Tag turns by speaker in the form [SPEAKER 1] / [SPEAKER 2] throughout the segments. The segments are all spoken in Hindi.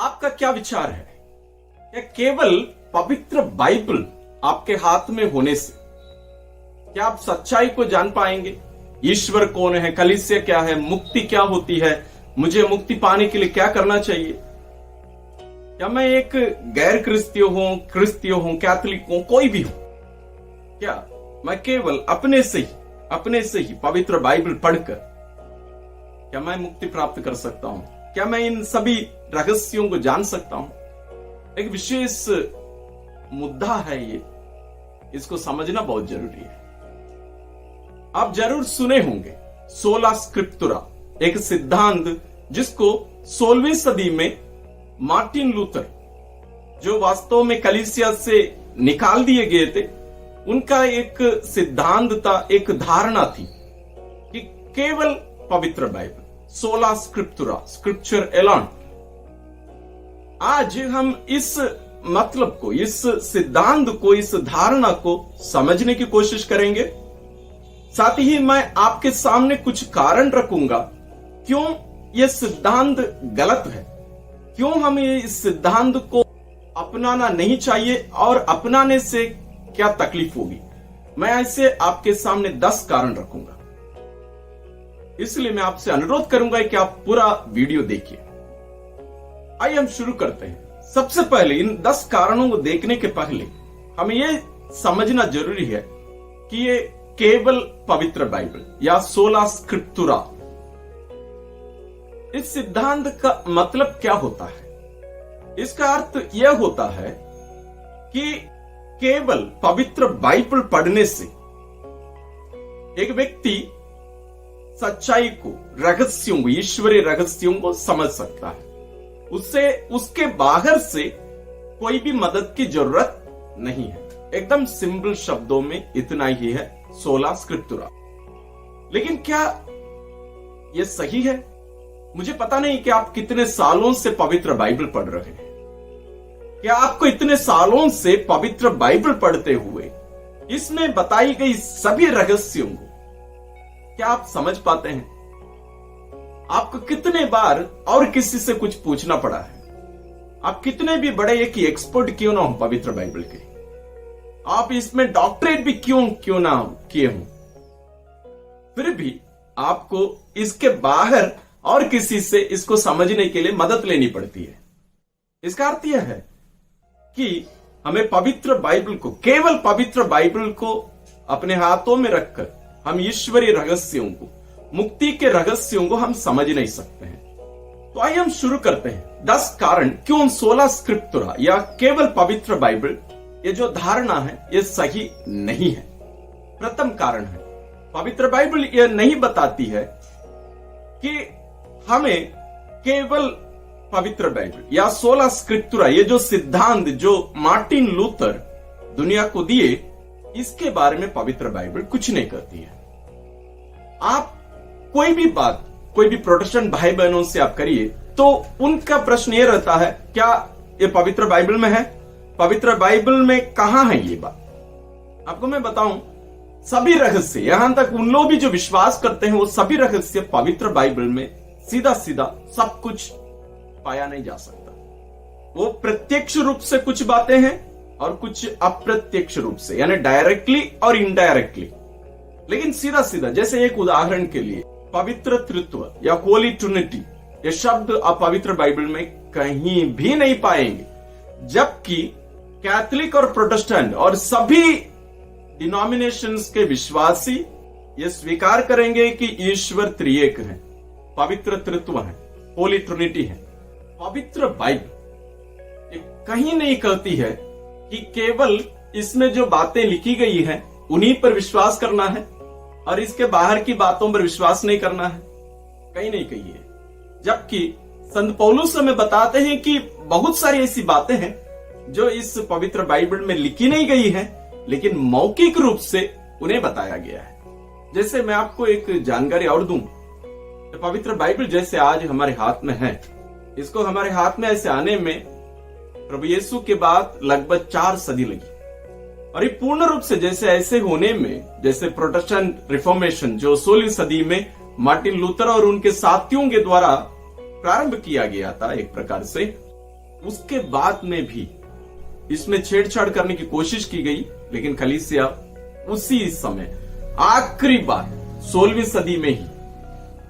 [SPEAKER 1] आपका क्या विचार है? क्या केवल पवित्र बाइबल आपके हाथ में होने से क्या आप सच्चाई को जान पाएंगे? ईश्वर कौन है, कलीसिया क्या है, मुक्ति क्या होती है, मुझे मुक्ति पाने के लिए क्या करना चाहिए? क्या मैं एक गैर क्रिस्तीय हूं, कैथोलिक हूं, कोई भी हूं, क्या मैं केवल अपने से ही पवित्र बाइबल पढ़कर क्या मैं मुक्ति प्राप्त कर सकता हूं? क्या मैं इन सभी रहस्यों को जान सकता हूं? एक विशेष मुद्दा है ये, इसको समझना बहुत जरूरी है। आप जरूर सुने होंगे सोला स्क्रिप्तुरा, एक सिद्धांत जिसको 16वीं सदी में मार्टिन लूथर, जो वास्तव में कलीसिया से निकाल दिए गए थे, उनका एक सिद्धांत था, एक धारणा थी कि केवल पवित्र बाइबल, सोला स्क्रिप्तुरा, स्क्रिप्चर एलोन। आज हम इस मतलब को, इस सिद्धांत को, इस धारणा को समझने की कोशिश करेंगे। साथ ही मैं आपके सामने कुछ कारण रखूंगा क्यों यह सिद्धांत गलत है, क्यों हमें इस सिद्धांत को अपनाना नहीं चाहिए और अपनाने से क्या तकलीफ होगी। मैं ऐसे आपके सामने 10 कारण रखूंगा, इसलिए मैं आपसे अनुरोध करूंगा कि आप पूरा वीडियो देखिए। आइए हम शुरू करते हैं। सबसे पहले इन 10 कारणों को देखने के पहले हमें यह समझना जरूरी है कि ये केवल पवित्र बाइबल या सोला स्क्रिप्तुरा, इस सिद्धांत का मतलब क्या होता है? इसका अर्थ यह होता है कि केवल पवित्र बाइबल पढ़ने से एक व्यक्ति सच्चाई को, रहस्यों को, ईश्वरीय रहस्यों को समझ सकता है। उससे उसके बाहर से कोई भी मदद की जरूरत नहीं है। एकदम सिंपल शब्दों में इतना ही है सोला स्क्रिप्तुरा। लेकिन क्या यह सही है? मुझे पता नहीं कि आप कितने सालों से पवित्र बाइबल पढ़ रहे हैं। क्या आपको इतने सालों से पवित्र बाइबल पढ़ते हुए इसमें बताई गई सभी रहस्यों को क्या आप समझ पाते हैं? आपको कितने बार और किसी से कुछ पूछना पड़ा है? आप कितने भी बड़े एक एक्सपर्ट क्यों ना हो पवित्र बाइबल के, आप इसमें डॉक्टरेट भी क्यों ना किए हों, फिर भी आपको इसके बाहर और किसी से इसको समझने के लिए मदद लेनी पड़ती है। इसका अर्थ यह है कि हमें पवित्र बाइबल को, केवल पवित्र बाइबल को अपने हाथों में रखकर हम ईश्वरीय रहस्यों को, मुक्ति के रहस्यों को हम समझ नहीं सकते हैं। तो आइए हम शुरू करते हैं 10 कारण क्यों सोला स्क्रिप्तुरा या केवल पवित्र बाइबल, ये जो धारणा है ये सही नहीं है। प्रथम कारण है, पवित्र बाइबल यह नहीं बताती है कि हमें केवल पवित्र बाइबल या सोला स्क्रिप्तुरा, ये जो सिद्धांत जो मार्टिन लूथर दुनिया को दिए, इसके बारे में पवित्र बाइबल कुछ नहीं कहती है। आप कोई भी बात, कोई भी प्रोटेस्टेंट भाई बहनों से आप करिए तो उनका प्रश्न ये रहता है, क्या ये पवित्र बाइबल में है? पवित्र बाइबल में कहां है ये बात? आपको मैं बताऊं, सभी रहस्य, यहां तक उन लोग भी जो विश्वास करते हैं, वो सभी रहस्य पवित्र बाइबल में सीधा सब कुछ पाया नहीं जा सकता। वो प्रत्यक्ष रूप से कुछ बातें हैं और कुछ अप्रत्यक्ष रूप से, यानी डायरेक्टली और इनडायरेक्टली। लेकिन सीधा जैसे एक उदाहरण के लिए पवित्र तृत्व या होली ट्रिनिटी, ये शब्द आप पवित्र बाइबल में कहीं भी नहीं पाएंगे, जबकि कैथोलिक और प्रोटेस्टेंट और सभी डिनोमिनेशंस के विश्वासी ये स्वीकार करेंगे कि ईश्वर त्रिएक है, पवित्र तृत्व है, होली ट्रिनिटी है। पवित्र बाइबल कहीं नहीं कहती है कि केवल इसमें जो बातें लिखी गई हैं उन्हीं पर विश्वास करना है और इसके बाहर की बातों पर विश्वास नहीं करना है, कहीं नहीं कही है। जबकि संत पौलुस हमें बताते हैं कि बहुत सारी ऐसी बातें हैं जो इस पवित्र बाइबल में लिखी नहीं गई हैं, लेकिन मौखिक रूप से उन्हें बताया गया है। जैसे मैं आपको एक जानकारी और दूं, तो पवित्र बाइबल जैसे आज हमारे हाथ में है, इसको हमारे हाथ में ऐसे आने में प्रभु यीशु के बाद लगभग 4 सदी लगी, और ये पूर्ण रूप से जैसे ऐसे होने में, जैसे प्रोटेस्टेंट रिफॉर्मेशन जो 16वीं सदी में मार्टिन लूथर और उनके साथियों के द्वारा प्रारंभ किया गया था एक प्रकार से, उसके बाद में भी इसमें छेड़छाड़ करने की कोशिश की गई, लेकिन कलीसिया उसी समय आखिरी बार 16वीं सदी में ही,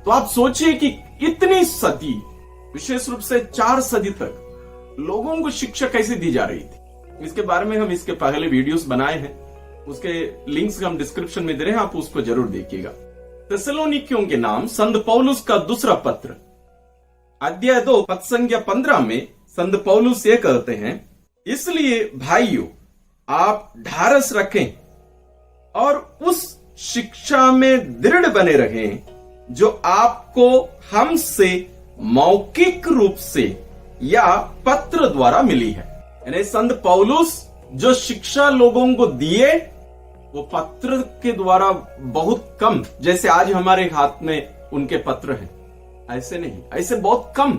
[SPEAKER 1] तो आप सोचिए कि इतनी सदी, विशेष रूप से 4 सदी तक लोगों को शिक्षा कैसे दी जा रही थी। इसके बारे में हम इसके पहले वीडियोस बनाए हैं, उसके लिंक्स हम डिस्क्रिप्शन में दे रहे हैं, आप उसको जरूर देखिएगा। थिस्सलुनीकियों के नाम संत पौलुस का दूसरा पत्र अध्याय 2 पद संख्या 15 में संत पौलुस ये कहते हैं, इसलिए भाइयों आप ढारस रखें और उस शिक्षा में दृढ़ बने रहें जो आपको हमसे मौखिक रूप से या पत्र द्वारा मिली है। यानी संत पौलुस जो शिक्षा लोगों को दिए वो पत्र के द्वारा बहुत कम, जैसे आज हमारे हाथ में उनके पत्र हैं, ऐसे नहीं, ऐसे बहुत कम,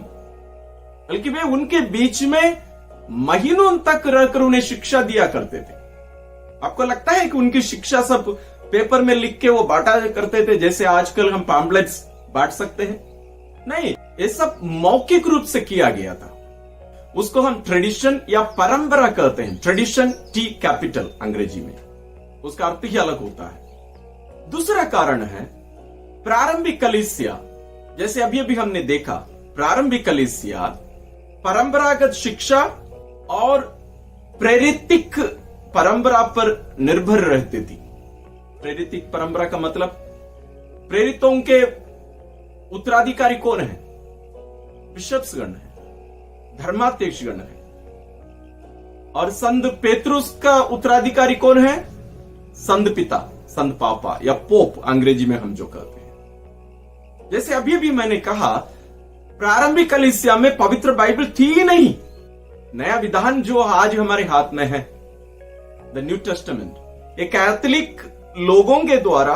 [SPEAKER 1] बल्कि वे उनके बीच में महीनों तक रहकर उन्हें शिक्षा दिया करते थे। आपको लगता है कि उनकी शिक्षा सब पेपर में लिख के वो बांटा करते थे जैसे आजकल हम पैम्पलेट्स बांट सकते हैं? नहीं, ये सब मौखिक रूप से किया गया था। उसको हम ट्रेडिशन या परंपरा कहते हैं, ट्रेडिशन टी कैपिटल अंग्रेजी में, उसका अर्थ ही अलग होता है। दूसरा कारण है प्रारंभिक कलीसिया, जैसे अभी अभी हमने देखा, प्रारंभिक कलीसिया परंपरागत शिक्षा और प्रेरितिक परंपरा पर निर्भर रहती थी। प्रेरितिक परंपरा का मतलब प्रेरितों के उत्तराधिकारी कौन है? बिशप्सगण है, धर्माध्यक्षगण है। और संत पेत्रुस का उत्तराधिकारी कौन है? संत पिता, संत पापा या पोप अंग्रेजी में हम जो कहते हैं। जैसे अभी भी मैंने कहा, प्रारंभिक कलीसिया में पवित्र बाइबल थी ही नहीं। नया विधान जो आज हमारे हाथ में है, द न्यू टेस्टामेंट, ये कैथोलिक लोगों के द्वारा,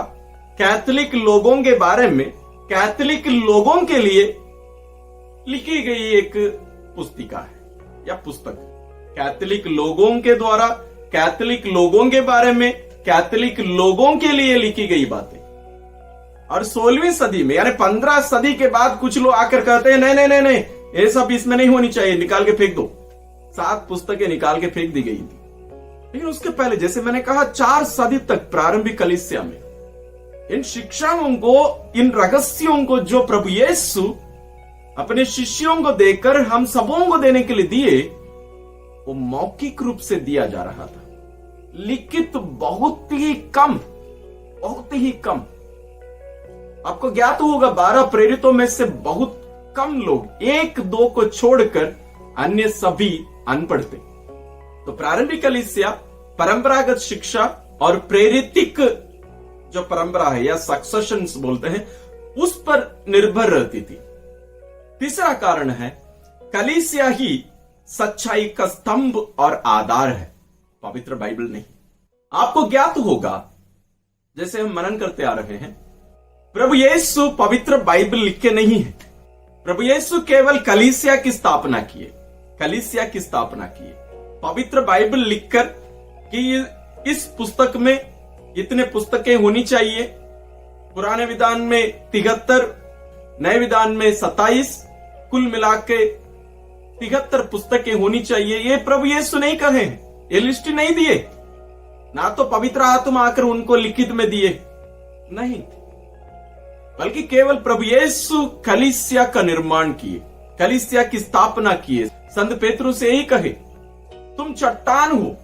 [SPEAKER 1] कैथोलिक लोगों के बारे में, कैथोलिक लोगों के लिए लिखी गई एक पुस्तिका है या पुस्तक। कैथोलिक लोगों के द्वारा, कैथोलिक लोगों के बारे में, कैथोलिक लोगों के लिए लिखी गई बातें। और 16वीं सदी में, यानी 15 सदी के बाद कुछ लोग आकर कहते हैं नहीं नहीं नहीं नहीं, ये सब इसमें नहीं होनी चाहिए, निकाल के फेंक दो। 7 पुस्तकें निकाल के फेंक दी गई थी। लेकिन उसके पहले, जैसे मैंने कहा, 4 सदी तक प्रारंभिक कलीसिया में इन शिक्षाओं को, इन रहस्यों को जो प्रभु यीशु अपने शिष्यों को देकर हम सबों को देने के लिए दिए, वो मौखिक रूप से दिया जा रहा था। लिखित बहुत ही कम, बहुत ही कम। आपको ज्ञात होगा 12 प्रेरितों में से बहुत कम लोग, 1-2 को छोड़कर अन्य सभी अनपढ़ थे। तो प्रारंभिक कलीसिया परंपरागत शिक्षा और प्रेरितिक जो परंपरा है या सक्सेशंस बोलते हैं, उस पर निर्भर रहती थी। तीसरा कारण है कलीसिया ही सच्चाई का स्तंभ और आधार है, पवित्र बाइबल नहीं। आपको ज्ञात होगा, जैसे हम मनन करते आ रहे हैं, प्रभु यीशु पवित्र बाइबल लिख के नहीं है। प्रभु यीशु केवल कलीसिया की स्थापना किए, कलीसिया की स्थापना किए। पवित्र बाइबल लिखकर कि इस पुस्तक में इतने पुस्तकें होनी चाहिए, पुराने विधान में 73, नए विधान में 27, कुल मिला के 73 पुस्तकें होनी चाहिए, ये प्रभु यीशु नहीं कहे, ये लिस्ट नहीं दिए, ना तो पवित्र आत्मा आकर उनको लिखित में दिए, नहीं, बल्कि केवल प्रभु यीशु कलीसिया का निर्माण किए, कलीसिया की स्थापना किए। संत पेत्रुस यही कहे, तुम चट्टान हो,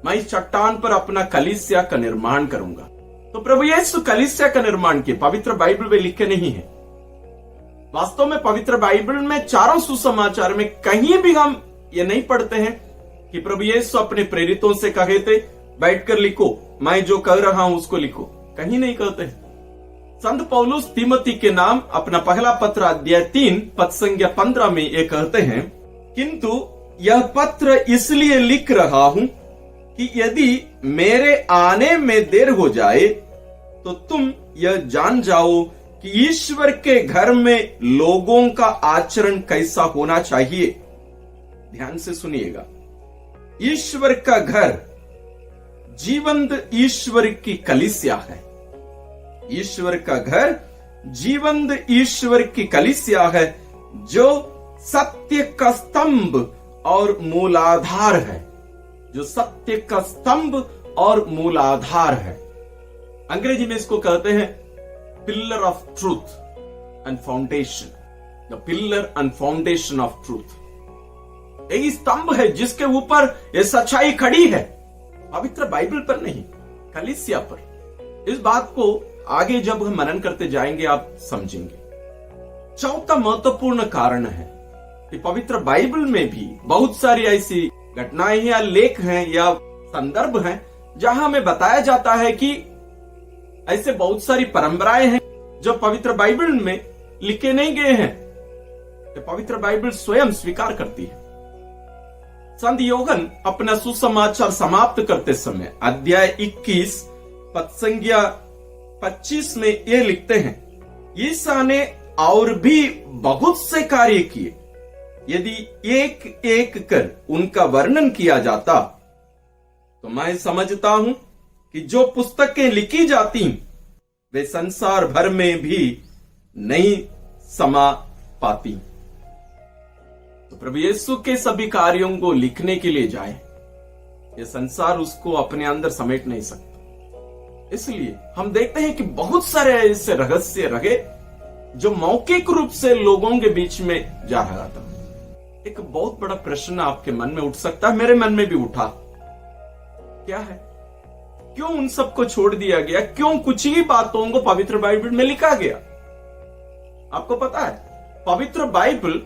[SPEAKER 1] मैं इस चट्टान पर अपना कलीसिया का निर्माण करूंगा। तो प्रभु यीशु कलीसिया का निर्माण किए, पवित्र बाइबल में लिखे नहीं है। वास्तव में पवित्र बाइबल में चारों सुसमाचार में कहीं भी हम ये नहीं पढ़ते हैं कि प्रभु यीशु अपने प्रेरितों से कहे थे बैठकर लिखो, मैं जो कह रहा हूं उसको लिखो, कहीं नहीं कहते हैं। संत पौलुस तीमोथी के नाम अपना पहला पत्र अध्याय 3 पद संख्या 15 में ये कहते हैं, किंतु यह पत्र इसलिए लिख रहा हूं कि यदि मेरे आने में देर हो जाए तो तुम यह जान जाओ कि ईश्वर के घर में लोगों का आचरण कैसा होना चाहिए। ध्यान से सुनिएगा, ईश्वर का घर जीवंत ईश्वर की कलीसिया है। ईश्वर का घर जीवंत ईश्वर की कलीसिया है, जो सत्य का स्तंभ और मूलाधार है, जो सत्य का स्तंभ और मूलाधार है। अंग्रेजी में इसको कहते हैं pillar of truth and foundation, the pillar and foundation of truth. यही स्तंभ है जिसके ऊपर यह सच्चाई खड़ी है, पवित्र बाइबल पर नहीं, कलीसिया पर। इस बात को आगे जब हम मनन करते जाएंगे आप समझेंगे। चौथा महत्वपूर्ण कारण है कि पवित्र बाइबल में भी बहुत सारी ऐसी घटनाएं या लेख हैं या संदर्भ हैं जहां हमें बताया जाता है कि ऐसे बहुत सारी परंपराएं हैं जो पवित्र बाइबल में लिखे नहीं गए हैं, तो पवित्र बाइबल स्वयं स्वीकार करती है। संत योहन अपना सुसमाचार समाप्त करते समय अध्याय 21 पद संख्या 25 में ये लिखते हैं, ईसा ने और भी बहुत से कार्य किए, यदि एक एक कर उनका वर्णन किया जाता तो मैं समझता हूं कि जो पुस्तकें लिखी जाती वे संसार भर में भी नहीं समा पाती। तो प्रभु यीशु के सभी कार्यों को लिखने के लिए जाए, ये संसार उसको अपने अंदर समेट नहीं सकता। इसलिए हम देखते हैं कि बहुत सारे ऐसे रहस्य रहे जो मौखिक रूप से लोगों के बीच में जा रहा था। एक बहुत बड़ा प्रश्न आपके मन में उठ सकता है, मेरे मन में भी उठा, क्या है, क्यों उन सबको छोड़ दिया गया? क्यों कुछ ही बातों को पवित्र बाइबल में लिखा गया? आपको पता है, पवित्र बाइबल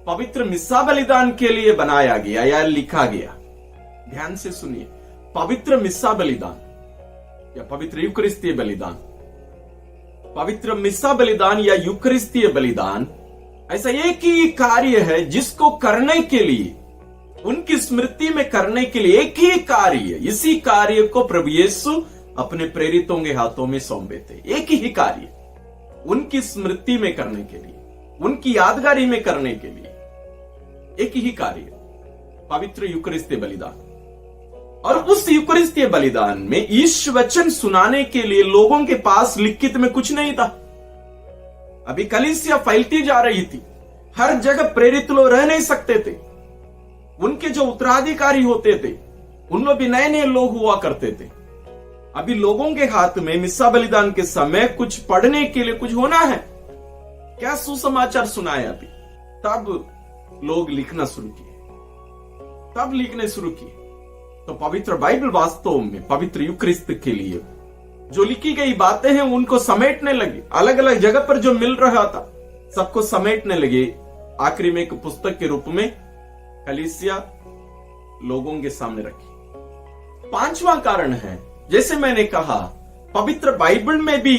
[SPEAKER 1] पवित्र मिस्सा बलिदान के लिए बनाया गया या लिखा गया। ध्यान से सुनिए, पवित्र मिस्सा बलिदान या पवित्र यूकरिस्तीय बलिदान, पवित्र मिस्सा बलिदान या यूकरिस्तीय बलिदान ऐसा एक ही कार्य है जिसको करने के लिए, उनकी स्मृति में करने के लिए एक ही कार्य, इसी कार्य को प्रभु यीशु अपने प्रेरितों के हाथों में सौंपे थे। एक ही कार्य उनकी स्मृति में करने के लिए, उनकी यादगारी में करने के लिए, एक ही कार्य, पवित्र यूकरिस्तीय बलिदान। और उस यूकरिस्तीय बलिदान में ईश वचन सुनाने के लिए लोगों के पास लिखित में कुछ नहीं था। अभी कलीसिया फैलती जा रही थी, हर जगह प्रेरित लोग रह नहीं सकते थे, उनके जो उत्तराधिकारी होते थे उन लोग भी नए नए लोग हुआ करते थे। अभी लोगों के हाथ में मिस्सा बलिदान के समय कुछ पढ़ने के लिए कुछ होना है, क्या सुसमाचार सुनाए अभी। तब लोग लिखना शुरू किए, तब लिखने शुरू किए। तो पवित्र बाइबल वास्तव में पवित्र यूकरिस्त के लिए जो लिखी गई बातें हैं उनको समेटने लगे, अलग अलग जगह पर जो मिल रहा था सबको समेटने लगे। आखिरी में एक पुस्तक के रूप में कलीसिया लोगों के सामने रखी। पांचवा कारण है, जैसे मैंने कहा, पवित्र बाइबल में भी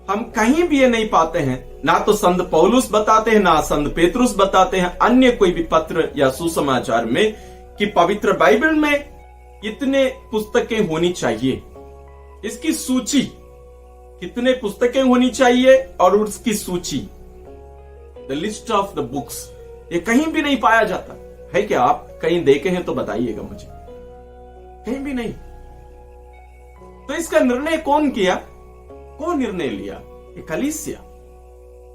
[SPEAKER 1] हम कहीं भी ये नहीं पाते हैं, ना तो संत पौलुस बताते हैं, ना संत पेतरुस बताते हैं, अन्य कोई भी पत्र या सुसमाचार में, कि पवित्र बाइबल में इतने पुस्तकें होनी चाहिए। इसकी सूची, कितने पुस्तकें होनी चाहिए और उसकी सूची, the list of the books, ये कहीं भी नहीं पाया जाता है। क्या आप कहीं देखे हैं तो बताइएगा मुझे, कहीं भी नहीं। तो इसका निर्णय कौन किया, कौन निर्णय लिया? ये कलीसिया,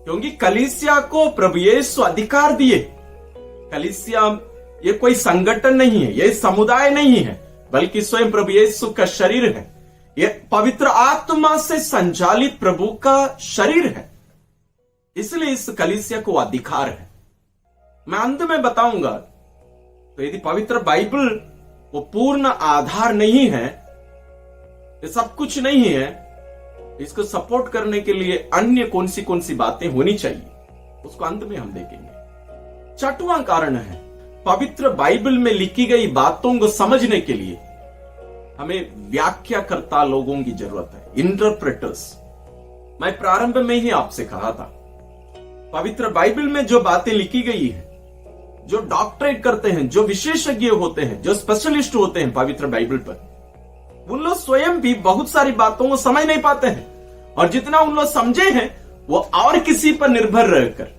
[SPEAKER 1] क्योंकि कलीसिया को प्रभु यीशु अधिकार दिए। कलीसिया ये कोई संगठन नहीं है, ये समुदाय नहीं है, बल्कि स्वयं प्रभु यीशु का शरीर है। ये पवित्र आत्मा से संचालित प्रभु का शरीर है, इसलिए इस कलीसिया को अधिकार है। मैं अंत में बताऊंगा, तो यदि पवित्र बाइबल वो पूर्ण आधार नहीं है, ये सब कुछ नहीं है, इसको सपोर्ट करने के लिए अन्य कौन सी बातें होनी चाहिए, उसको अंत में हम देखेंगे। छठवां कारण है, पवित्र बाइबल में लिखी गई बातों को समझने के लिए हमें व्याख्याकर्ता लोगों की जरूरत है, इंटरप्रेटर्स। मैं प्रारंभ में ही आपसे कहा था, पवित्र बाइबल में जो बातें लिखी गई है, जो डॉक्टरेट करते हैं, जो विशेषज्ञ होते हैं, जो स्पेशलिस्ट होते हैं पवित्र बाइबल पर, उन लोग स्वयं भी बहुत सारी बातों को समझ नहीं पाते हैं, और जितना उन लोग समझे हैं वो और किसी पर निर्भर रहकर,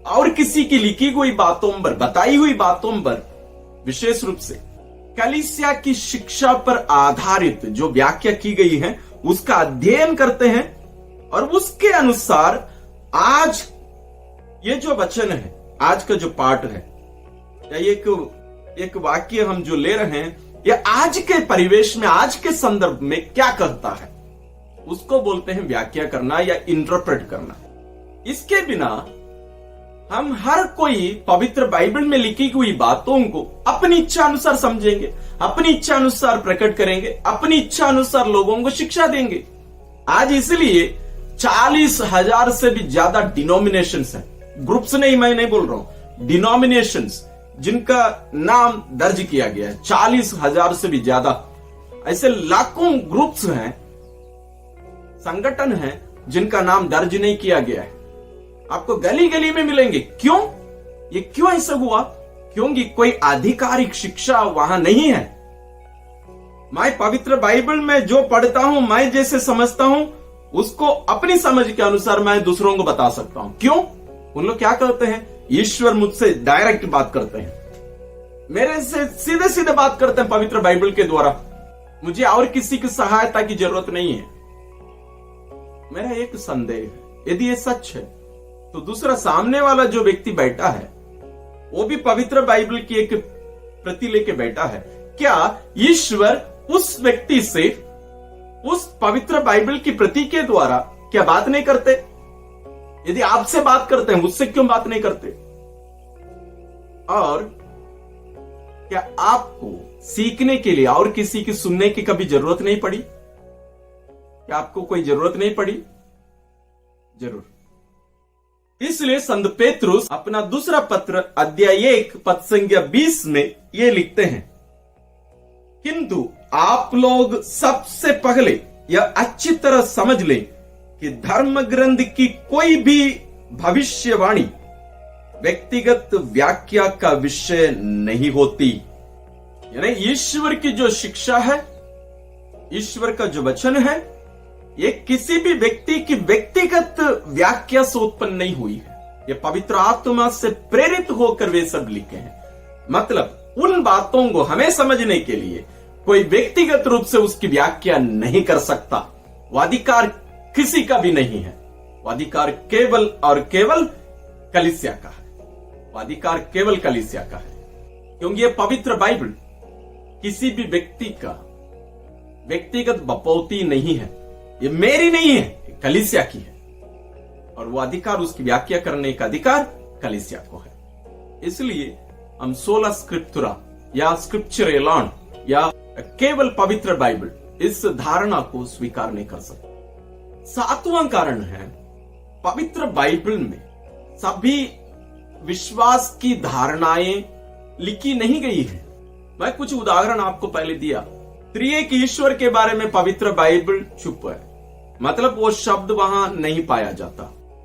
[SPEAKER 1] और किसी की लिखी हुई बातों पर, बताई हुई बातों पर, विशेष रूप से कलीसिया की शिक्षा पर आधारित जो व्याख्या की गई है उसका अध्ययन करते हैं, और उसके अनुसार आज ये जो वचन है, आज का जो पाठ है, या एक वाक्य हम जो ले रहे हैं, ये आज के परिवेश में, आज के संदर्भ में क्या कहता है, उसको बोलते हैं व्याख्या करना या इंटरप्रेट करना। इसके बिना हम हर कोई पवित्र बाइबल में लिखी हुई बातों को अपनी इच्छा अनुसार समझेंगे, अपनी इच्छा अनुसार प्रकट करेंगे, अपनी इच्छा अनुसार लोगों को शिक्षा देंगे। आज इसलिए 40,000 से भी ज्यादा डिनोमिनेशंस हैं, ग्रुप्स नहीं, मैं नहीं बोल रहा हूं, डिनोमिनेशंस जिनका नाम दर्ज किया गया है, 40,000 से भी ज्यादा ऐसे लाखों ग्रुप्स हैं, संगठन हैं जिनका नाम दर्ज नहीं किया गया है। आपको गली गली में मिलेंगे। क्यों? ये क्यों ऐसा हुआ? क्योंकि कोई आधिकारिक शिक्षा वहां नहीं है। मैं पवित्र बाइबल में जो पढ़ता हूं, मैं जैसे समझता हूं, उसको अपनी समझ के अनुसार मैं दूसरों को बता सकता हूं। क्यों? उन लोग क्या कहते हैं? ईश्वर मुझसे डायरेक्ट बात करते हैं, मेरे से सीधे सीधे बात करते हैं पवित्र बाइबल के द्वारा, मुझे और किसी की सहायता की जरूरत नहीं है। मेरा एक संदेह है, यदि ये सच है तो दूसरा सामने वाला जो व्यक्ति बैठा है वो भी पवित्र बाइबल की एक प्रति लेके बैठा है। क्या ईश्वर उस व्यक्ति से उस पवित्र बाइबल की प्रति के द्वारा क्या बात नहीं करते? यदि आपसे बात करते हैं, मुझसे क्यों बात नहीं करते? और क्या आपको सीखने के लिए और किसी की सुनने की कभी जरूरत नहीं पड़ी? क्या आपको कोई जरूरत नहीं पड़ी? जरूर। इसलिए संत पेत्रुस अपना दूसरा पत्र अध्याय 1 पद संख्या 20 में ये लिखते हैं, किंतु आप लोग सबसे पहले यह अच्छी तरह समझ लें कि धर्म ग्रंथ की कोई भी भविष्यवाणी व्यक्तिगत व्याख्या का विषय नहीं होती। यानी ईश्वर की जो शिक्षा है, ईश्वर का जो वचन है, ये किसी भी व्यक्ति की व्यक्तिगत व्याख्या से उत्पन्न नहीं हुई है। ये पवित्र आत्मा से प्रेरित होकर वे सब लिखे हैं। मतलब उन बातों को हमें समझने के लिए कोई व्यक्तिगत रूप से उसकी व्याख्या नहीं कर सकता। वो अधिकार किसी का भी नहीं है। वो अधिकार केवल और केवल कलीसिया का है। वो अधिकार केवल कलीसिया का है, क्योंकि ये पवित्र बाइबल किसी भी व्यक्ति का व्यक्तिगत बपौती नहीं है। ये मेरी नहीं है, ये कलीसिया की है, और वो अधिकार, उसकी व्याख्या करने का अधिकार कलीसिया को है। इसलिए हम 16 स्क्रिप्चुरा या स्क्रिप्चर एलान या केवल पवित्र बाइबल, इस धारणा को स्वीकार नहीं कर सकते। 7वां कारण है, पवित्र बाइबल में सभी विश्वास की धारणाएं लिखी नहीं गई है। मैं कुछ उदाहरण आपको पहले दिया। त्रिएक ईश्वर के बारे में पवित्र बाइबल चुप है, मतलब वो शब्द वहां नहीं पाया जाता।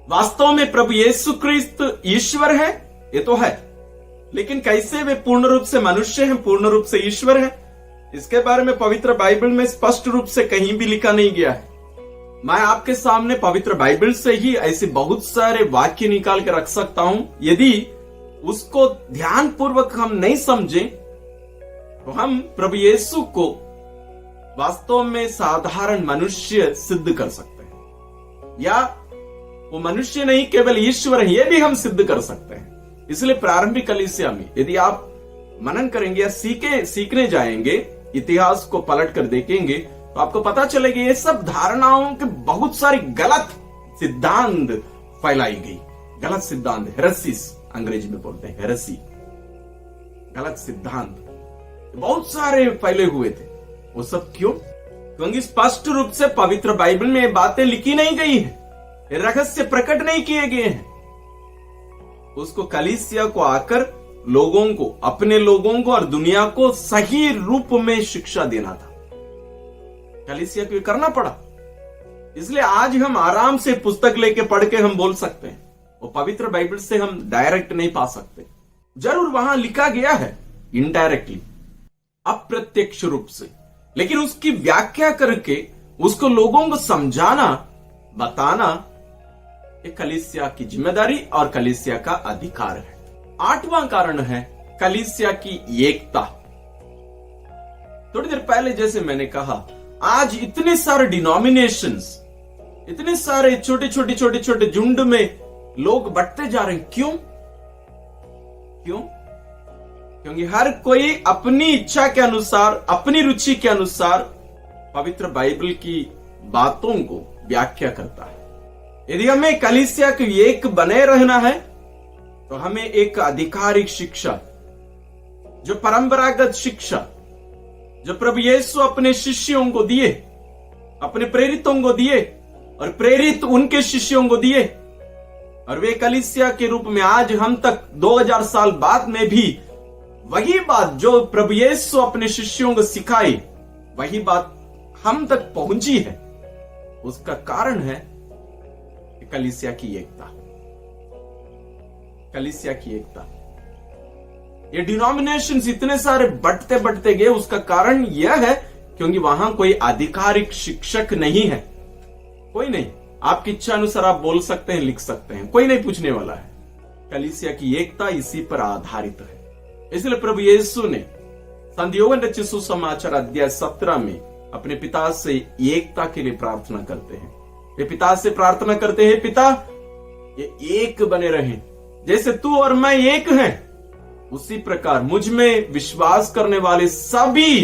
[SPEAKER 1] वास्तव में प्रभु यीशु क्रिस्त ईश्वर है, ये तो है, लेकिन कैसे वे पूर्ण रूप से मनुष्य हैं, पूर्ण रूप से ईश्वर है, इसके बारे में पवित्र बाइबल में स्पष्ट रूप से कहीं भी लिखा नहीं गया है। मैं आपके सामने पवित्र बाइबल से ही ऐसे बहुत सारे वाक्य निकाल के रख सकता हूं। यदि उसको ध्यान पूर्वक हम नहीं समझे तो हम प्रभु यीशु को वास्तव में साधारण मनुष्य सिद्ध कर सकते हैं, या वो मनुष्य नहीं केवल ईश्वर है, ये भी हम सिद्ध कर सकते हैं। इसलिए प्रारंभिक कलीसिया में यदि आप मनन करेंगे या सीखने जाएंगे, इतिहास को पलट कर देखेंगे, तो आपको पता चलेगा ये सब धारणाओं के बहुत सारी गलत सिद्धांत फैलाई गई। गलत सिद्धांत, हेरेसीज अंग्रेजी में बोलते हैं, हेरेसी, गलत सिद्धांत बहुत सारे फैले हुए थे। वो सब क्यों? क्योंकि स्पष्ट रूप से पवित्र बाइबल में ये बातें लिखी नहीं गई है, रहस्य प्रकट नहीं किए गए हैं। उसको कलीसिया को आकर लोगों को, अपने लोगों को और दुनिया को सही रूप में शिक्षा देना था। कलीसिया को करना पड़ा। इसलिए आज हम आराम से पुस्तक लेके पढ़ के हम बोल सकते हैं, वो पवित्र बाइबल से हम डायरेक्ट नहीं पा सकते। जरूर वहां लिखा गया है इनडायरेक्टली, अप्रत्यक्ष रूप से, लेकिन उसकी व्याख्या करके उसको लोगों को समझाना, बताना, ये कलीसिया की जिम्मेदारी और कलीसिया का अधिकार है। 8वां कारण है कलीसिया की एकता। थोड़ी देर पहले जैसे मैंने कहा, आज इतने सारे डिनोमिनेशंस, इतने सारे छोटे छोटे झुंड में लोग बढ़ते जा रहे हैं। क्यों? क्योंकि हर कोई अपनी इच्छा के अनुसार, अपनी रुचि के अनुसार पवित्र बाइबल की बातों को व्याख्या करता है। यदि हमें कलीसिया के एक बने रहना है तो हमें एक आधिकारिक शिक्षा, जो परंपरागत शिक्षा जो प्रभु यीशु अपने शिष्यों को दिए, अपने प्रेरितों को दिए और प्रेरित उनके शिष्यों को दिए, और वे कलीसिया के रूप में आज हम तक 2000 साल बाद में भी वही बात जो प्रभु यीशु अपने शिष्यों को सिखाई, वही बात हम तक पहुंची है। उसका कारण है कलीसिया की एकता। कलीसिया की एकता। ये डिनोमिनेशंस इतने सारे बढ़ते बढ़ते गए, उसका कारण यह है क्योंकि वहां कोई आधिकारिक शिक्षक नहीं है। कोई नहीं, आपकी इच्छा अनुसार आप बोल सकते हैं, लिख सकते हैं, कोई नहीं पूछने वाला है। कलीसिया की एकता इसी पर आधारित है। इसलिए प्रभु यीशु ने संत योहन रचित सुसमाचार अध्याय 17 में अपने पिता से एकता के लिए प्रार्थना करते हैं। वे पिता से प्रार्थना करते हैं, पिता ये एक बने रहें, जैसे तू और मैं एक हैं, उसी प्रकार मुझ में विश्वास करने वाले सभी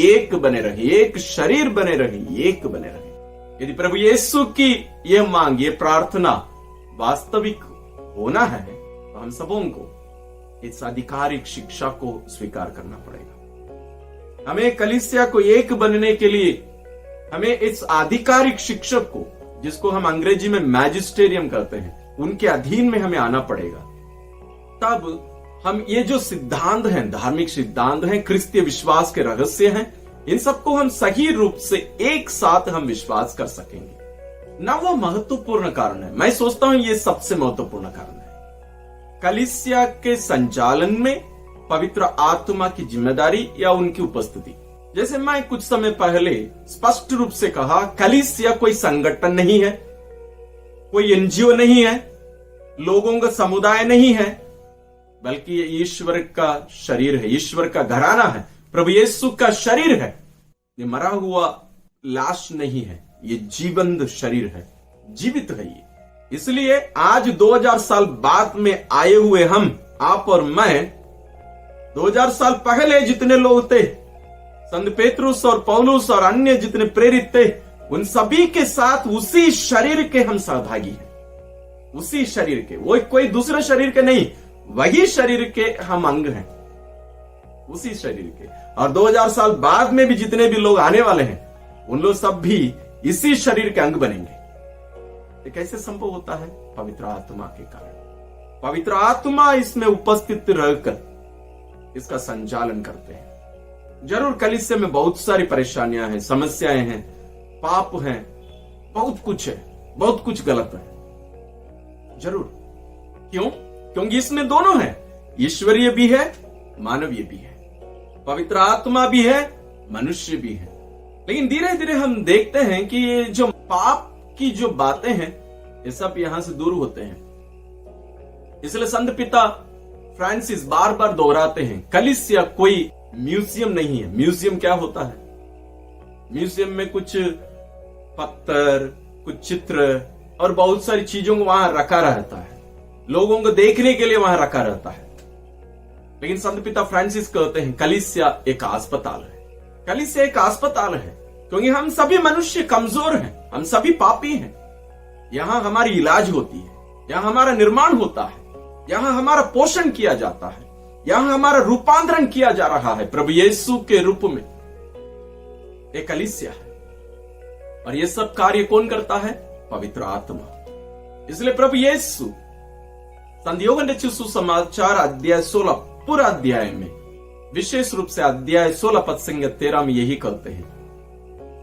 [SPEAKER 1] एक बने रहे, एक शरीर बने रहे, एक बने रहे। यदि प्रभु यीशु की यह मांग, ये प्रार्थना वास्तविक होना है तो हम सबों को इस आधिकारिक शिक्षा को स्वीकार करना पड़ेगा। हमें कलीसिया को एक बनने के लिए हमें इस आधिकारिक शिक्षक को, जिसको हम अंग्रेजी में मैजिस्टेरियम कहते हैं, उनके अधीन में हमें आना पड़ेगा। तब हम ये जो सिद्धांत हैं, धार्मिक सिद्धांत हैं, क्रिस्तीय विश्वास के रहस्य हैं, इन सबको हम सही रूप से एक साथ हम विश्वास कर सकेंगे। ना वो महत्वपूर्ण कारण है, मैं सोचता हूं ये सबसे महत्वपूर्ण कारण है। कलीसिया के संचालन में पवित्र आत्मा की जिम्मेदारी या उनकी उपस्थिति। जैसे मैं कुछ समय पहले स्पष्ट रूप से कहा, कलीसिया कोई संगठन नहीं है, कोई एनजीओ नहीं है, लोगों का समुदाय नहीं है, बल्कि ये ईश्वर का शरीर है, ईश्वर का घराना है, प्रभु यीशु का शरीर है। ये मरा हुआ लाश नहीं है, ये जीवंत शरीर है, जीवित है ये। इसलिए आज 2000 साल बाद में आए हुए हम, आप और मैं, 2000 साल पहले जितने लोग थे, संत पेतरुस और पौलुस और अन्य जितने प्रेरित थे, उन सभी के साथ उसी शरीर के हम सहभागी हैं। उसी शरीर के, वो कोई दूसरे शरीर के नहीं, वही शरीर के हम अंग हैं, उसी शरीर के। और 2000 साल बाद में भी जितने भी लोग आने वाले हैं, उन लोग सब भी इसी शरीर के अंग बनेंगे। ये कैसे संभव होता है? पवित्र आत्मा के कारण। पवित्र आत्मा इसमें उपस्थित रहकर इसका संचालन करते हैं। जरूर कलीसिया में बहुत सारी परेशानियां हैं, समस्याएं हैं, पाप हैं, बहुत कुछ है, बहुत कुछ गलत है, जरूर। क्यों? क्योंकि इसमें दोनों है, ईश्वरीय भी है, मानवीय भी है, पवित्र आत्मा भी है, मनुष्य भी है। लेकिन धीरे धीरे हम देखते हैं कि ये जो पाप की जो बातें हैं, ये सब यहां से दूर होते हैं। इसलिए संत पिता फ्रांसिस बार बार दोहराते हैं, कलीसिया कोई म्यूजियम नहीं है। म्यूजियम क्या होता है? म्यूजियम में कुछ पत्थर, कुछ चित्र और बहुत सारी चीजों को वहां रखा रहता है, लोगों को देखने के लिए वहां रखा रहता है। लेकिन संत पिता फ्रांसिस कहते हैं कलीसिया एक अस्पताल है। कलीसिया एक अस्पताल है क्योंकि हम सभी मनुष्य कमजोर हैं, हम सभी पापी हैं। यहां हमारी इलाज होती है, यहां हमारा निर्माण होता है, यहां हमारा पोषण किया जाता है, यहां हमारा रूपांतरण किया जा रहा है प्रभु यीशु के रूप में। एक कलीसिया है और यह सब कार्य कौन करता है? पवित्र आत्मा। इसलिए प्रभु यीशु संत योहन रचित सुसमाचार अध्याय 16 पूरा अध्याय में, विशेष रूप से अध्याय 16 पद संख्या 13 में यही कहते हैं,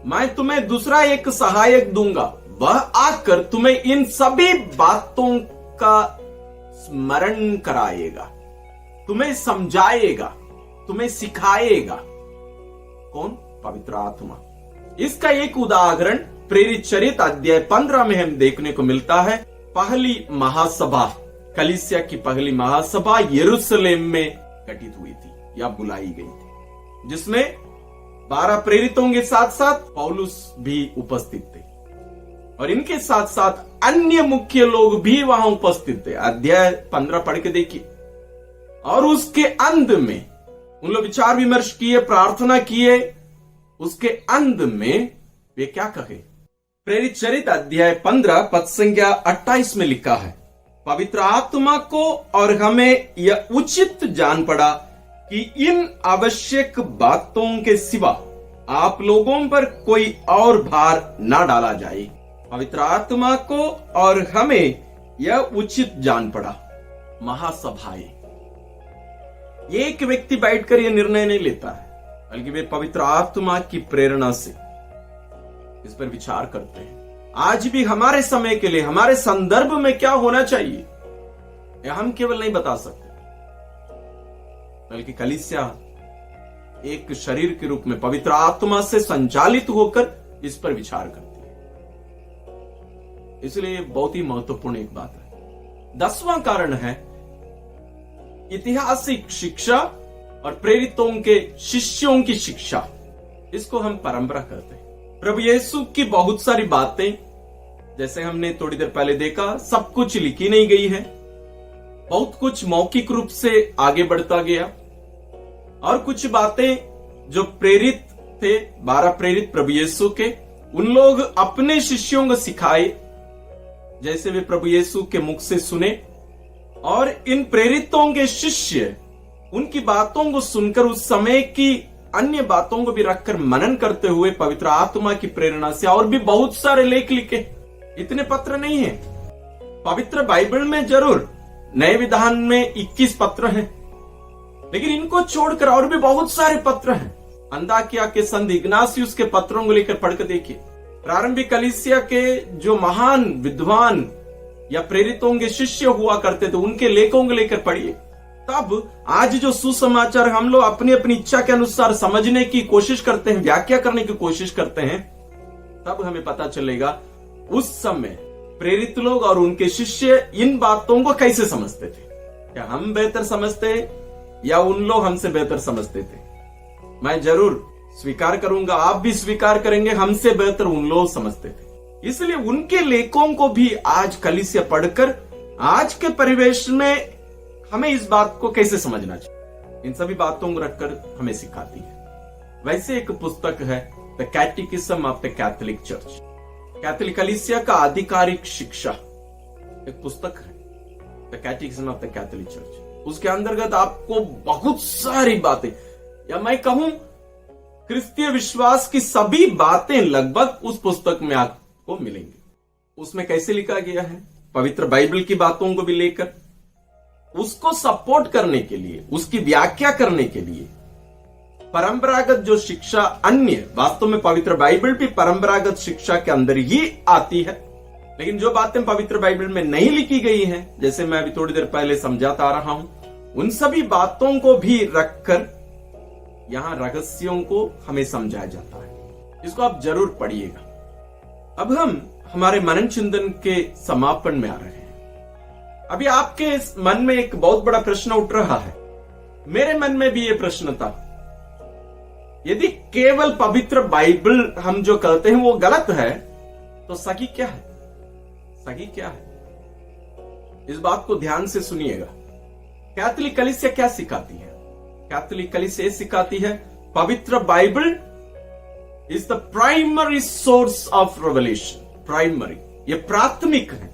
[SPEAKER 1] मैं तुम्हें दूसरा एक सहायक दूंगा, वह आकर तुम्हें इन सभी बातों का स्मरण कराएगा, तुम्हें समझाएगा, तुम्हें सिखाएगा। कौन? पवित्र आत्मा। इसका एक उदाहरण प्रेरित चरित्र अध्याय 15 में हम देखने को मिलता है। पहली महासभा, कलीसिया की पहली महासभा यरूशलेम में गठित हुई थी या बुलाई गई थी, जिसमें 12 प्रेरितों के साथ साथ पौलुस भी उपस्थित थे और इनके साथ साथ अन्य मुख्य लोग भी वहां उपस्थित थे। अध्याय 15 पढ़ के देखिए। और उसके अंत में उन लोग विचार विमर्श किए, प्रार्थना किए। उसके अंत में वे क्या कहे? प्रेरित चरित्र अध्याय 15 पद संख्या 28 में लिखा है, पवित्र आत्मा को और हमें यह उचित जान पड़ा कि इन आवश्यक बातों के सिवा आप लोगों पर कोई और भार ना डाला जाए। पवित्र आत्मा को और हमें यह उचित जान पड़ा। महासभाएं, एक व्यक्ति बैठकर यह निर्णय नहीं लेता है, बल्कि वे पवित्र आत्मा की प्रेरणा से इस पर विचार करते हैं। आज भी हमारे समय के लिए, हमारे संदर्भ में क्या होना चाहिए, यह हम केवल नहीं बता सकते, बल्कि कलीसिया एक शरीर के रूप में पवित्र आत्मा से संचालित होकर इस पर विचार करती है। इसलिए बहुत ही महत्वपूर्ण एक बात है। 10वां कारण है ऐतिहासिक शिक्षा और प्रेरितों के शिष्यों की शिक्षा। इसको हम परंपरा कहते हैं। प्रभु यीशु की बहुत सारी बातें, जैसे हमने थोड़ी देर पहले देखा, सब कुछ लिखी नहीं गई है। बहुत कुछ मौखिक रूप से आगे बढ़ता गया, और कुछ बातें जो प्रेरित थे, 12 प्रेरित प्रभु यीशु के, उन लोग अपने शिष्यों को सिखाए, जैसे वे प्रभु यीशु के मुख से सुने। और इन प्रेरितों के शिष्य उनकी बातों को सुनकर उस समय की अन्य बातों को भी रखकर मनन करते हुए पवित्र आत्मा की प्रेरणा से और भी बहुत सारे लेख लिखे। इतने पत्र नहीं है पवित्र बाइबल में, जरूर नए विधान में 21 पत्र हैं, लेकिन इनको छोड़कर और भी बहुत सारे पत्र हैं। अंताकिया के संत इग्नासियुस के पत्रों को लेकर पढ़कर देखिए। प्रारंभिक कलीसिया के जो महान विद्वान या प्रेरितों के शिष्य हुआ करते थे, उनके लेखों को लेकर पढ़िए। तब आज जो सुसमाचार हम लोग अपनी अपनी इच्छा के अनुसार समझने की कोशिश करते हैं, व्याख्या करने की कोशिश करते हैं, तब हमें पता चलेगा उस समय प्रेरित लोग और उनके शिष्य इन बातों को कैसे समझते थे। क्या हम बेहतर समझते या उन लोग हमसे बेहतर समझते थे? मैं जरूर स्वीकार करूंगा, आप भी स्वीकार करेंगे, हमसे बेहतर उन लोग समझते थे। इसलिए उनके लेखों को भी आज कलीसिया पढ़कर आज के परिवेश में हमें इस बात को कैसे समझना चाहिए, इन सभी बातों को रखकर हमें सिखाती है। वैसे एक पुस्तक है the Catechism of the Catholic Church, Catholic कलीसिया का आधिकारिक शिक्षा, एक पुस्तक है the Catechism of the Catholic Church. उसके अंतर्गत आपको बहुत सारी बातें, या मैं कहूं क्रिस्तीय विश्वास की सभी बातें लगभग उस पुस्तक में आपको मिलेंगी। उसमें कैसे लिखा गया है, पवित्र बाइबल की बातों को भी लेकर उसको सपोर्ट करने के लिए, उसकी व्याख्या करने के लिए परंपरागत जो शिक्षा अन्य, वास्तव में पवित्र बाइबल भी परंपरागत शिक्षा के अंदर ही आती है, लेकिन जो बातें पवित्र बाइबल में नहीं लिखी गई हैं, जैसे मैं अभी थोड़ी देर पहले समझाता आ रहा हूं, उन सभी बातों को भी रखकर यहां रहस्यों को हमें समझाया जाता है। इसको आप जरूर पढ़िएगा। अब हम हमारे मनन चिंतन के समापन में आ रहे हैं। अभी आपके मन में एक बहुत बड़ा प्रश्न उठ रहा है, मेरे मन में भी ये प्रश्न था, यदि केवल पवित्र बाइबल हम जो कहते हैं वो गलत है, तो सही क्या है? सही क्या है? इस बात को ध्यान से सुनिएगा। कैथोलिक कलीसिया क्या सिखाती है? कैथोलिक कलीसिया सिखाती है पवित्र Bible is the primary source of revelation. Primary, ये प्राथमिक है,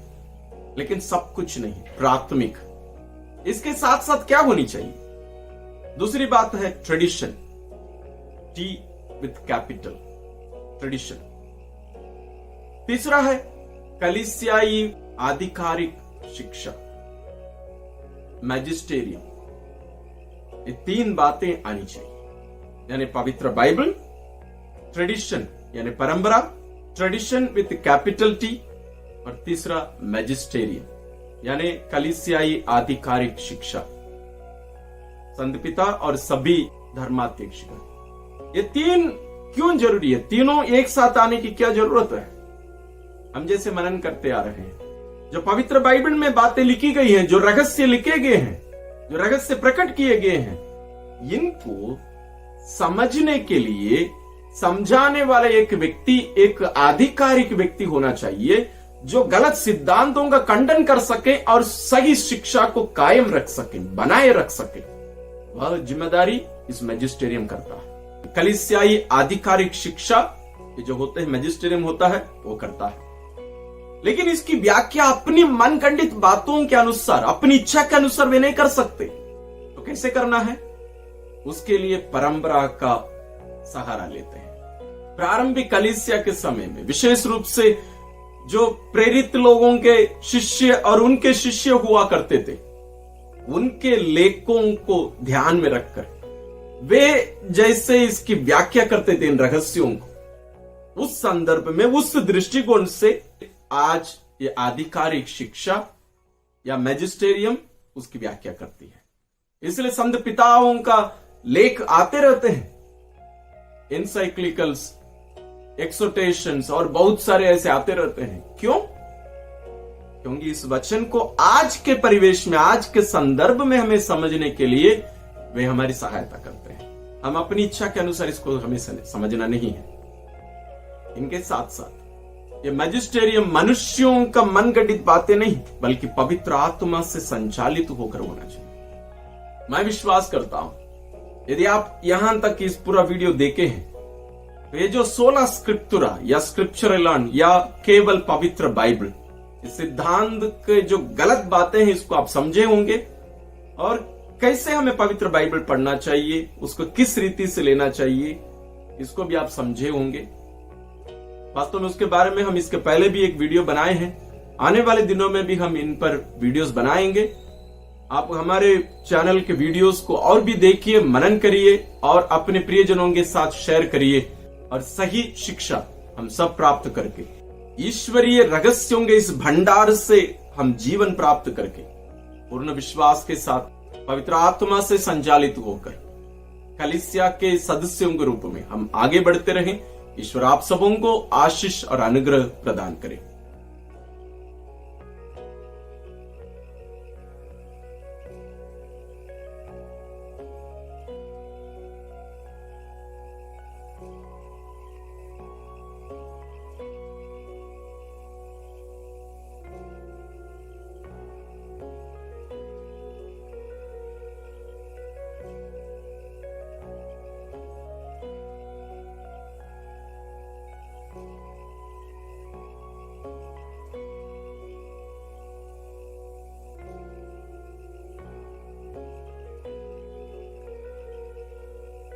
[SPEAKER 1] लेकिन सब कुछ नहीं, प्राथमिक। इसके साथ साथ क्या होनी चाहिए? दूसरी बात है tradition, T with capital, tradition. तीसरा है कलीसियाई आधिकारिक शिक्षा, मैजिस्टेरियम। ये 3 बातें आनी चाहिए, यानी पवित्र बाइबल, ट्रेडिशन यानी परंपरा, ट्रेडिशन विथ कैपिटल टी, और तीसरा मैजिस्टेरियम यानी कलीसियाई आधिकारिक शिक्षा, संत पिता और सभी धर्माध्यक्ष। ये 3 क्यों जरूरी है? तीनों एक साथ आने की क्या जरूरत है? हम जैसे मनन करते आ रहे हैं, जो पवित्र बाइबल में बातें लिखी गई हैं, जो रहस्य लिखे गए हैं, जो रहस्य प्रकट किए गए हैं, इनको समझने के लिए समझाने वाला एक व्यक्ति, एक आधिकारिक व्यक्ति होना चाहिए, जो गलत सिद्धांतों का खंडन कर सके और सही शिक्षा को कायम रख सके, बनाए रख सके। वह जिम्मेदारी इस मैजिस्टेरियम करता है। कलीसियाई आधिकारिक शिक्षा ये जो होते हैं मैजिस्टेरियम होता है वो करता है, लेकिन इसकी व्याख्या अपनी मनगढ़ंत बातों के अनुसार, अपनी इच्छा के अनुसार वे नहीं कर सकते। तो कैसे करना है? उसके लिए परंपरा का सहारा लेते हैं। प्रारंभिक कलीसिया के समय में विशेष रूप से जो प्रेरित लोगों के शिष्य और उनके शिष्य हुआ करते थे, उनके लेखों को ध्यान में रखकर वे जैसे इसकी व्याख्या करते थे इन रहस्यों को, उस संदर्भ में, उस दृष्टिकोण से आज ये आधिकारिक शिक्षा या मैजिस्टेरियम उसकी व्याख्या करती है। इसलिए संत पिताओं का लेख आते रहते हैं, एनसाइक्लिकल्स, एक्सोटेशंस और बहुत सारे ऐसे आते रहते हैं। क्यों? क्योंकि इस वचन को आज के परिवेश में, आज के संदर्भ में हमें समझने के लिए वे हमारी सहायता करते हैं। हम अपनी इच्छा के अनुसार इसको हमें समझना नहीं है। इनके साथ साथ ये मैजिस्टेरियम मनुष्यों का मनगढ़ंत बातें नहीं, बल्कि पवित्र आत्मा से संचालित होकर होना चाहिए। मैं विश्वास करता हूं यदि आप यहां तक इस पूरा वीडियो देखे हैं, तो ये जो 16 स्क्रिप्चुरा या स्क्रिप्चरल या केवल पवित्र बाइबल, इस सिद्धांत के जो गलत बातें हैं इसको आप समझे होंगे, और कैसे हमें पवित्र बाइबल पढ़ना चाहिए, उसको किस रीति से लेना चाहिए, इसको भी आप समझे होंगे। वास्तव में उसके बारे में हम इसके पहले भी एक वीडियो बनाए हैं। आने वाले दिनों में भी हम इन पर वीडियोस बनाएंगे। आप हमारे चैनल के वीडियोस को और भी देखिए, मनन करिए और अपने प्रियजनों के साथ शेयर करिए, और सही शिक्षा हम सब प्राप्त करके ईश्वरीय रहस्यों के इस भंडार से हम जीवन प्राप्त करके पूर्ण विश्वास के साथ पवित्र आत्मा से संचालित होकर कलीसिया के सदस्यों के रूप में हम आगे बढ़ते रहें। ईश्वर आप सबों को आशीष और अनुग्रह प्रदान करे।